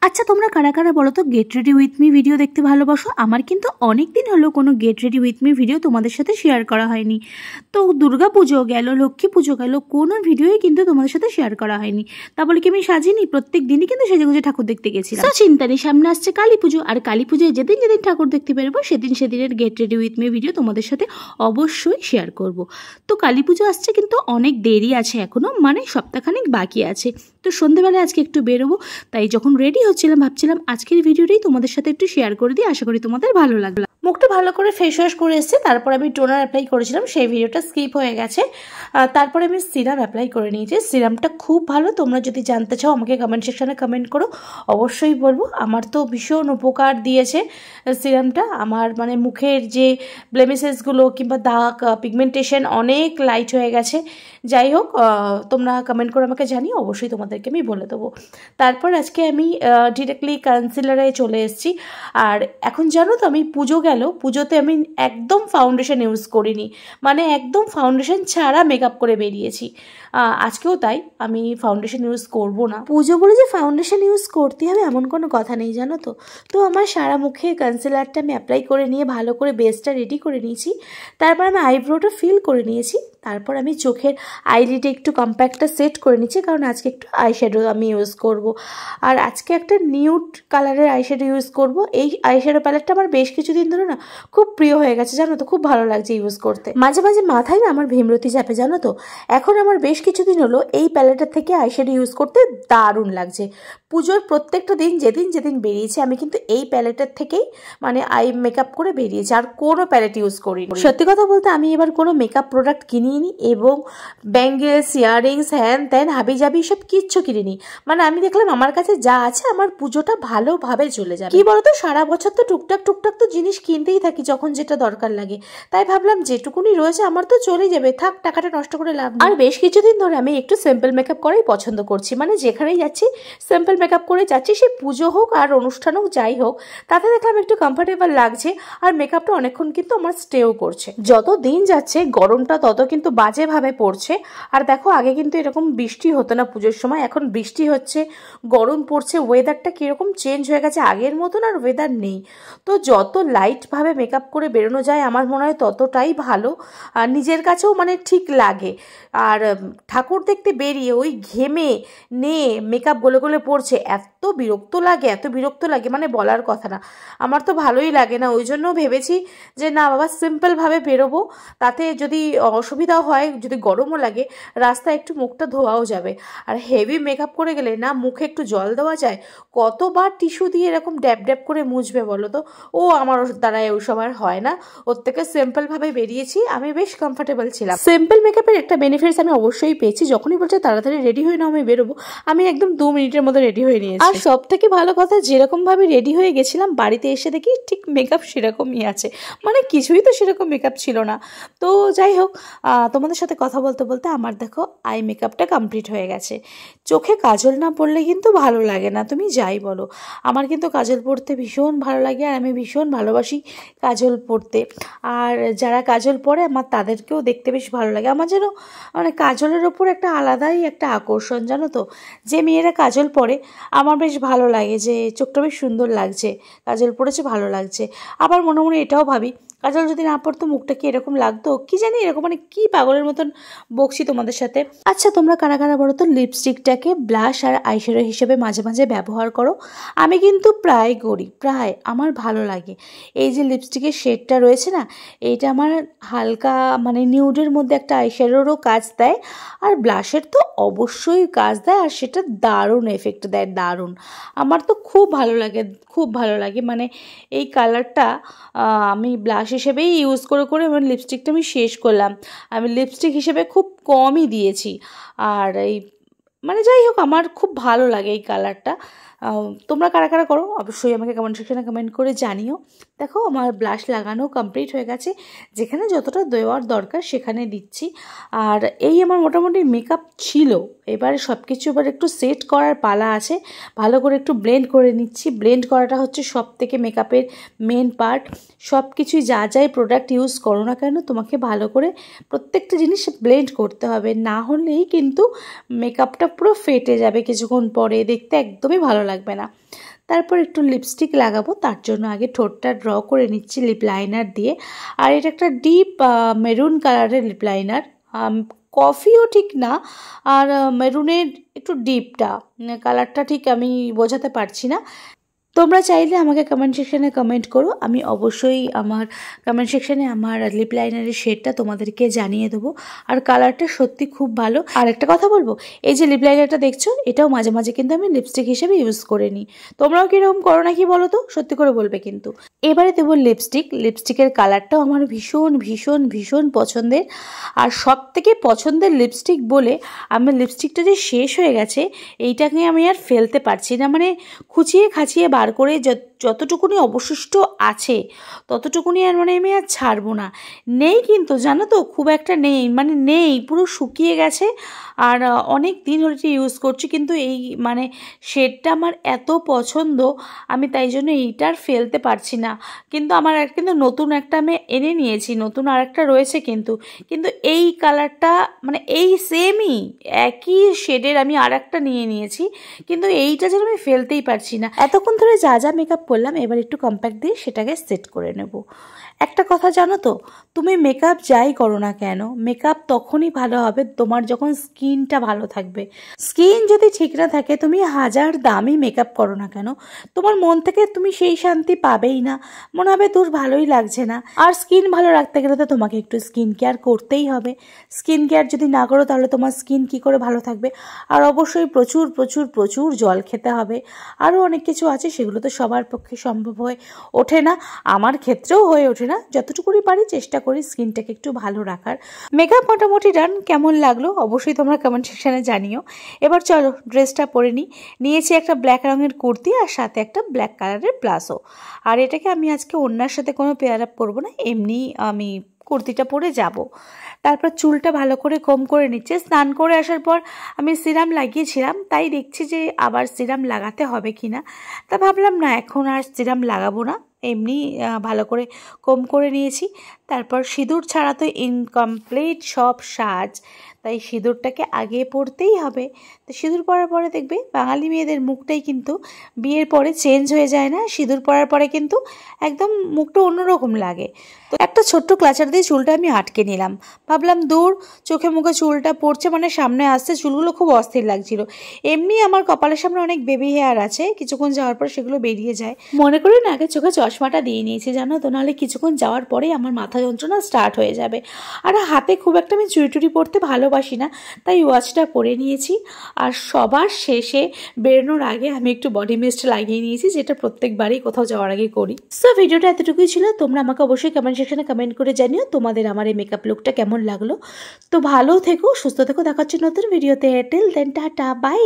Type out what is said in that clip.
আচ্ছা তোমরা কারা কারা বলো তো get ready with me video দেখতে ভালোবাসো? আমার কিন্তু অনেক দিন হলো কোনো get ready with me video তোমাদের সাথে শেয়ার করা হয়নি। তো দুর্গা পুজো গেল, লক্ষ্মী পুজো গেল, কোনো ভিডিওই কিন্তু তোমাদের সাথে শেয়ার করা হয়নি। তা বলে কি আমি সাজিনি? প্রত্যেক দিনই কিন্তু সেজেগুজে ঠাকুর দেখতে গেছিলাম। তো চিন্তা নেই, সামনে আসছে কালী পুজো, আর কালী পুজোয় যেদিন যেদিন ঠাকুর দেখতে বেরোবো সেদিনের get ready with me video তোমাদের সাথে অবশ্যই শেয়ার করব। তো কালী পুজো আসছে কিন্তু অনেক দেরি আছে এখনো, মানে সপ্তাহখানেক বাকি আছে। তো সন্ধ্যেবেলায় আজকে একটু বেরোবো, তাই যখন রেডি হচ্ছিলাম ভাবছিলাম আজকের ভিডিওটাই তোমাদের সাথে একটু শেয়ার করে দিই, আশা করি তোমাদের ভালো লাগলো। মুখটা ভালো করে ফেস ওয়াশ করে এসেছে, তারপর আমি টোনার অ্যাপ্লাই করেছিলাম, সেই ভিডিওটা স্কিপ হয়ে গেছে। তারপরে আমি সিরাম অ্যাপ্লাই করে নিয়েছি। সিরামটা খুব ভালো, তোমরা যদি জানতে চাও আমাকে কমেন্ট সেকশনে কমেন্ট করো, অবশ্যই বলবো। আমার তো ভীষণ উপকার দিয়েছে সিরামটা। আমার মানে মুখের যে ব্লেমিসেসগুলো কিংবা দাগ, পিগমেন্টেশন অনেক লাইট হয়ে গেছে। যাই হোক, তোমরা কমেন্ট করে আমাকে জানিও, অবশ্যই তোমাদেরকে আমি বলে দেবো। তারপর আজকে আমি ডিরেক্টলি কনসিলারে চলে এসেছি। আর এখন জানো তো, আমি পুজো গেল, পুজোতে আমি একদম ফাউন্ডেশন ইউজ করিনি, মানে একদম ফাউন্ডেশন ছাড়া মেকআপ করে বেরিয়েছি। আজকেও তাই, আমি ফাউন্ডেশন ইউজ করব না। পুজো বলে যে ফাউন্ডেশন ইউজ করতে হবে এমন কোনো কথা নেই, জানো তো। তো আমার সারা মুখে কনসিলারটা আমি অ্যাপ্লাই করে নিয়ে ভালো করে বেসটা রেডি করে নিয়েছি। তারপর আমি আইব্রোটা ফিল করে নিয়েছি। তারপর আমি চোখের আইলিডে একটু কম্প্যাক্টটা সেট করে নিচ্ছি, কারণ আজকে একটু আইশ্যাডো আমি ইউজ করব। আর আজকে একটা নিউড কালারের আইশ্যাডো ইউজ করব। এই আইশ্যাডো প্যালেটটা আমার বেশ কিছুদিন ধরে না খুব প্রিয় হয়ে গেছে, জানো তো, খুব ভালো লাগছে ইউজ করতে। মাঝে মাঝে মাথায় না আমার ভীমরতি চাপে, জানো তো। এখন আমার বেশ কিছুদিন হলো এই প্যালেটের থেকে আইশ্যাডো ইউজ করতে দারুণ লাগছে। পুজোর প্রত্যেকটা দিন যেদিন যেদিন বেরিয়েছে আমি কিন্তু এই প্যালেটের থেকেই মানে আই মেকআপ করে বেরিয়েছি, আর কোনো প্যালেট ইউজ করিনি। সত্যি কথা বলতে আমি এবার কোনো মেকআপ প্রোডাক্ট কিনিনি, এবং ব্যাঙ্গেলস, ইয়াররিংস, হ্যান ত্যান হাবিজাবি সব কিচ্ছু কিনিনি। মানে আমি দেখলাম আমার কাছে যা আছে আমার পুজোটা ভালোভাবে চলে যাবে। কি বলতো, সারা বছর তো টুকটাক তো জিনিস কিনতেই থাকি যখন যেটা দরকার লাগে। তাই ভাবলাম যেটুকুনি রয়েছে আমার তো চলেই যাবে, থাক, টাকাটা নষ্ট করে লাভ। আর বেশ কিছুদিন ধরে আমি একটু সিম্পল মেকআপ করাই পছন্দ করছি, মানে যেখানেই যাচ্ছি সিম্পল মেকআপ করে যাচ্ছি, সে পুজো হোক আর অনুষ্ঠান হোক যাই হোক, তাতে দেখলাম একটু কমফোর্টেবল লাগছে। আর মেকআপটা অনেকক্ষণ কিন্তু আমার স্টেও করছে। যত দিন যাচ্ছে গরমটা তত কিন্তু বাজেভাবে পড়ছে। আর দেখো, আগে কিন্তু এরকম বৃষ্টি হতো না পুজোর সময়, এখন বৃষ্টি হচ্ছে, গরম পড়ছে, ওয়েদারটা কীরকম চেঞ্জ হয়ে গেছে, আগের মতন আর ওয়েদার নেই। তো যত লাইটভাবে মেকআপ করে বেরোনো যায় আমার মনে হয় ততটাই ভালো, আর নিজের কাছেও মানে ঠিক লাগে। আর ঠাকুর দেখতে বেরিয়ে ওই ঘেমে নিয়ে মেকআপ গলে গলে পড়ছে, এত বিরক্ত লাগে মানে বলার কথা না। আমার তো ভালোই লাগে না, ওই জন্য ভেবেছি যে না বাবা, সিম্পলভাবে বেরোবো। তাতে যদি অসুবিধাও হয়, যদি গরমও লাগে, রাস্তায় একটু মুখটা ধোয়াও যাবে। আর হেভি মেকআপ করে গেলে না মুখে একটু জল দেওয়া যায়, কতবার টিস্যু দিয়ে এরকম ড্যাব ড্যাব করে মুছবে বলো তো। আমার দ্বারাই ওইসব আর হয় না, ওর থেকে সিম্পলভাবে বেরিয়েছি, আমি বেশ কমফোর্টেবল ছিলাম। সিম্পল মেকআপের একটা বেনিফিটস আমি অবশ্যই পেয়েছি, যখনই বলছে তাড়াতাড়ি রেডি হয়ে নাও আমি বেরোবো, আমি একদম 2 মিনিটের মধ্যে রেডি হয়ে নিয়েছি। আর সব থেকে ভালো কথা, যেরকমভাবে রেডি হয়ে গেছিলাম বাড়িতে এসে দেখি ঠিক মেকআপ সেরকমই আছে, মানে কিছুই তো সেরকম মেকআপ ছিল না। তো যাই হোক, তোমাদের সাথে কথা বলতে বলতে আমার দেখো আই মেকআপটা কমপ্লিট হয়ে গেছে। চোখে কাজল না পড়লে কিন্তু ভালো লাগে না, তুমি যাই বলো। আমার কিন্তু কাজল পরতে ভীষণ ভালো লাগে, আর আমি ভীষণ ভালোবাসি কাজল পরতে। আর যারা কাজল পরে আমার তাদেরকেও দেখতে বেশ ভালো লাগে। আমার যেন মানে কাজলের ওপর একটা আলাদাই একটা আকর্ষণ, জানো তো। যে মেয়েরা কাজল পরে আমার বেশ ভালো লাগে, যে চোখটা বেশ সুন্দর লাগছে, কাজল পরেছে ভালো লাগছে। আবার মনে মনে এটাও ভাবি, কাজল যদি না পড়তো মুখটা কি এরকম লাগতো, কি জানি, এরকম মানে কি পাগলের মতন বকছি তোমাদের সাথে। আচ্ছা তোমরা কারা কারা বলো তো লিপস্টিকটাকে ব্লাশ আর আইশ্যাডো হিসেবে মাঝে মাঝে ব্যবহার করো? আমি কিন্তু প্রায় করি, আমার ভালো লাগে। এই যে লিপস্টিকের শেডটা রয়েছে না, এইটা আমার হালকা মানে নিউডের মধ্যে একটা আইশ্যাডোরও কাজ দেয়, আর ব্লাশের তো অবশ্যই কাজ দেয়, আর সেটা দারুণ এফেক্ট দেয়, দারুণ। আমার তো খুব ভালো লাগে মানে এই কালারটা আমি ব্লাশ হিসেবেই ইউজ করে মানে লিপস্টিকটা আমি শেষ করলাম। আমি লিপস্টিক হিসেবে খুব কমই দিয়েছি। আর এই মানে যাই হোক, আমার খুব ভালো লাগে এই কালারটা। তোমরা কারা কারা করো অবশ্যই আমাকে কমেন্ট সেকশনে কমেন্ট করে জানিও। দেখো আমার ব্লাশ লাগানো কমপ্লিট হয়ে গেছে, যেখানে যতটা দেওয়ার দরকার সেখানে দিচ্ছি। আর এই আমার মোটামুটি মেকআপ ছিল। এবারে সব কিছু এবার একটু সেট করার পালা আছে, ভালো করে একটু ব্লেন্ড করে নিচ্ছি। ব্লেন্ড করাটা হচ্ছে সব থেকে মেকআপের মেন পার্ট। সব কিছুই যা যাই প্রোডাক্ট ইউজ করো না কেন, তোমাকে ভালো করে প্রত্যেকটা জিনিস ব্লেন্ড করতে হবে, না হলেই কিন্তু মেকআপটা পুরো ফেটে যাবে কিছুক্ষণ পরে, দেখতে একদমই ভালো লাগবে না। তারপর একটু লিপস্টিক লাগাবো, তার জন্য আগে ঠোঁটটা ড্র করে নিচ্ছি লিপ লাইনার দিয়ে। আর এটা একটা ডিপ মেরুন কালারের লিপ লাইনার, কফিও ঠিক না, আর মেরুনের একটু ডিপটা কালারটা ঠিক আমি বোঝাতে পারছি না। তোমরা চাইলে আমাকে কমেন্ট সেকশানে কমেন্ট করো, আমি অবশ্যই আমার কমেন্ট সেকশানে আমার লিপ লাইনারের শেডটা তোমাদেরকে জানিয়ে দেবো। আর কালারটা সত্যি খুব ভালো। আর একটা কথা বলবো, এই যে লিপ লাইনারটা দেখছো, এটাও মাঝে মাঝে কিন্তু আমি লিপস্টিক হিসেবে ইউজ করে নিই। তোমরাও কীরকম করো নাকি বলো তো, সত্যি করে বলবে কিন্তু। এবারে দেবো লিপস্টিক। লিপস্টিকের কালারটাও আমার ভীষণ ভীষণ ভীষণ পছন্দের। আর সব থেকে পছন্দের লিপস্টিক বলে আমার লিপস্টিকটা যে শেষ হয়ে গেছে এইটাকে আমি আর ফেলতে পারছি না, মানে খুঁচিয়ে খাচিয়ে বার করে যতটুকুনি অবশিষ্ট আছে ততটুকুনি আর মানে আমি আর ছাড়বো না। নেই কিন্তু জানো তো, খুব একটা নেই, মানে নেই, পুরো শুকিয়ে গেছে। আর অনেক দিন হলে ইউজ করছি, কিন্তু এই মানে শেডটা আমার এত পছন্দ, আমি তাই জন্য এইটার ফেলতে পারছি না। কিন্তু আমার কিন্তু নতুন একটা আমি এনে নিয়েছি, নতুন আর একটা রয়েছে কিন্তু এই কালারটা মানে এই সেমই একই শেডের আমি আর একটা নিয়ে নিয়েছি, কিন্তু এইটা যেন আমি ফেলতেই পারছি না। এতক্ষণ ধরে যা যা মেকআপ করলাম, এবার একটু কম্প্যাক্ট দিয়ে সেটাকে সেট করে নেব। একটা কথা জানো তো, তুমি মেকআপ যাই করো না কেন, মেকআপ তখনই ভালো হবে তোমার যখন স্কিনটা ভালো থাকবে। স্কিন যদি ঠিক না থাকে, তুমি হাজার দামি মেকআপ করো না কেন, তোমার মন থেকে তুমি সেই শান্তি পাবেই না, মনে হবে তোর ভালোই লাগছে না। আর স্কিন ভালো রাখতে গেলে তো তোমাকে একটু স্কিন কেয়ার করতেই হবে। স্কিন কেয়ার যদি না করো তাহলে তোমার স্কিন কি করে ভালো থাকবে? আর অবশ্যই প্রচুর প্রচুর প্রচুর জল খেতে হবে। আরও অনেক কিছু আছে, সেগুলো তো সবার পক্ষে সম্ভব হয়ে ওঠে না, আমার ক্ষেত্রেও হয়ে ওঠে না। যতটুকুনি পারি চেষ্টা করি স্কিনটাকে একটু ভালো রাখার। মেকআপ মোটামুটি ডান। কেমন লাগলো অবশ্যই তোমরা কমেন্ট সেকশানে জানিও। এবার চলো ড্রেসটা পরে নিয়েছি একটা ব্ল্যাক রঙের কুর্তি আর সাথে একটা ব্ল্যাক কালারের প্লাজো। আর এটাকে আমি আজকে ওড়নার সাথে কোনো পেয়ার আপ করবো না, এমনি আমি কুর্তিটা পরে যাব। তারপর চুলটা ভালো করে কম করে নিচ্ছে। স্নান করে আসার পর আমি সিরাম লাগিয়েছিলাম, তাই দেখছি যে আবার সিরাম লাগাতে হবে কি না। তা ভাবলাম না, এখন আর সিরাম লাগাবো না, এমনি ভালো করে কম করে নিয়েছি। তারপর সিঁদুর ছাড়া তো ইনকমপ্লিট সব সাজ, তাই সিঁদুরটাকে আগে পরতেই হবে। তো সিঁদুর পরার পরে দেখবে বাঙালি মেয়েদের মুখটাই কিন্তু বিয়ের পরে চেঞ্জ হয়ে যায় না, সিঁদুর পরার পরে কিন্তু একদম মুখটা অন্যরকম লাগে। তো একটা ছোট্ট ক্লাচার দিয়ে চুলটা আমি আটকে নিলাম, ভাবলাম দূর, চোখে মুখে চুলটা পড়ছে মানে সামনে আসছে, চুলগুলো খুব অস্থির লাগছিল। এমনি আমার কপালের সামনে অনেক বেবি হেয়ার আছে, কিছুক্ষণ যাওয়ার পর সেগুলো বেরিয়ে যায়। মনে করি না আগে চোখে চশমাটা দিয়ে নিয়েছি জানো তো, নাহলে কিছুক্ষণ যাওয়ার পরেই আমার মাথা যন্ত্রণা স্টার্ট হয়ে যাবে। আর হাতে খুব একটা আমি চুড়ি টুড়ি পরতে ভালোবাসি না, তাই ওয়াচটা পরে নিয়েছি। আর সবার শেষে বেরোনোর আগে আমি একটু বডি মিস্ট লাগিয়ে নিয়েছি, যেটা প্রত্যেকবারই কোথাও যাওয়ার আগে করি। সো ভিডিওটা এতটুকুই ছিল। তোমরা আমাকে অবশ্যই কমেন্ট সেকশনে কমেন্ট করে জানিও তোমাদের আমার এই মেকআপ লুকটা কেমন লাগলো। তো ভালো থেকো, সুস্থ থেকো, দেখা হচ্ছে নতুন ভিডিওতে। Till then tata, by.